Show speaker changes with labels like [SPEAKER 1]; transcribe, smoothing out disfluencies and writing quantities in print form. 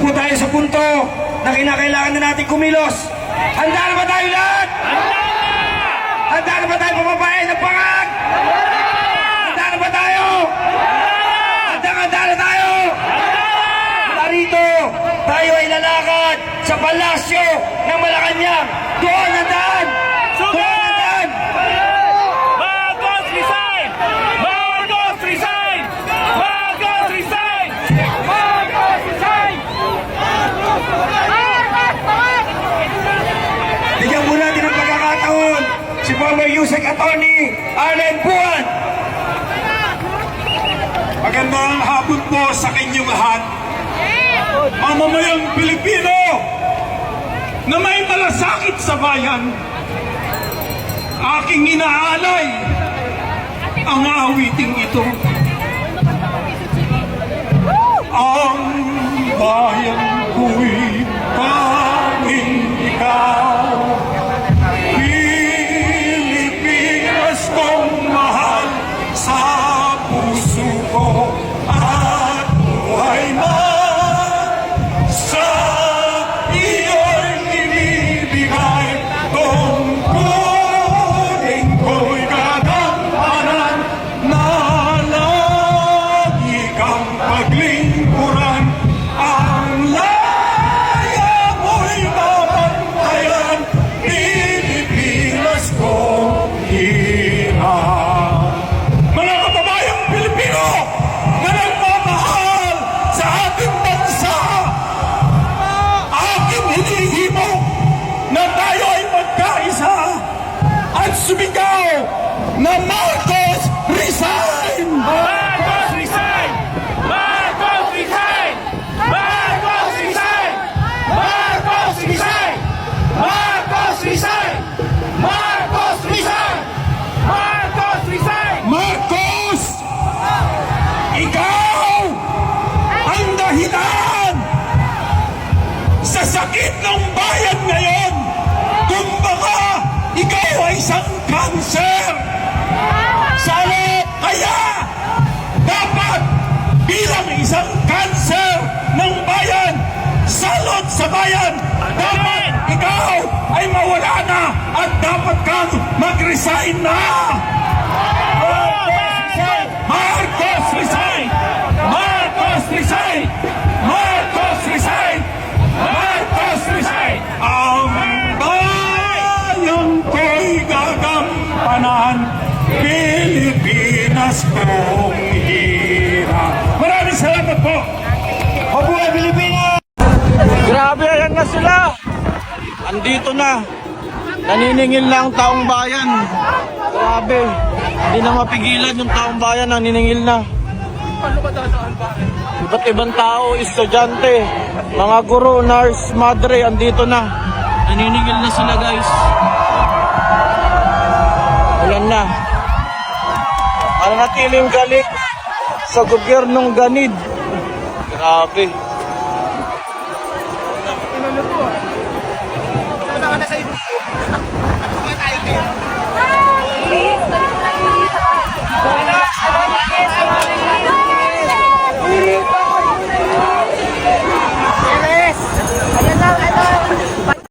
[SPEAKER 1] po tayo sa punto na kinakailangan na natin kumilos. Handa na ba tayo lahat? Handa na ba tayo papabayan ng pangag? Handa na ba tayo? Handa na tayo? Narito, tayo ay lalakad sa palasyo ng Malacanang. Doon ang daan! Doon ang daan!
[SPEAKER 2] Marcos resign! Marcos resign! Marcos resign! Marcos resign!
[SPEAKER 1] Bigyan mo natin ang pagkakataon si former USEC Attorney Arlen Buwan.
[SPEAKER 3] Magandang hapon po sa kanyang lahat. Mamamayang Pilipino na may malasakit sa bayan, aking inaalay ang awiting ito. Ang bayan ko'y tanging ikaw, Pilipinas kong mahal sa puso ko at buhay man sa iyo'y ibibigay. Tungkulin ko'y gagampanan na lagi kang paglingkuran. Ang laya mo'y mabantayan, Pilipinas kong hirap. Mga kababayang Pilipino na nagmamahal sa ating bansa, aking hinihimok na tayo ay magkaisa at sumigaw na Marcos resign!
[SPEAKER 2] Marcos resign! Marcos resign! Marcos resign! Marcos resign! Marcos resign! Marcos resign! Marcos resign!
[SPEAKER 3] Marcos! Ikaw ang dahilan sa sakit ng bayan ngayon. Kumbaga, ikaw ay isang kanser. Kaya, dapat bilang isang kanser ng bayan, salot sa bayan, dapat ikaw ay mawala na at dapat kang mag-resign na. Marcos resign! Marcos resign! Marcos resign! Marcos resign! Ang bayan ko'y gagampanan, Pilipinas kong hirap. Maraming salamat po!
[SPEAKER 1] Mabuhay Pilipinas!
[SPEAKER 4] Grabe, ayan na sila. Andito na. Naniningil na ang taong bayan. Grabe. Hindi na mapigilan yung taong bayan, naniningil na. Iba't ibang tao, estudyante, mga guro, nurse, madre, andito na. Naniningil na sila, guys. Ayan na. Mananatiling galit sa gobyernong ganid. Grabe.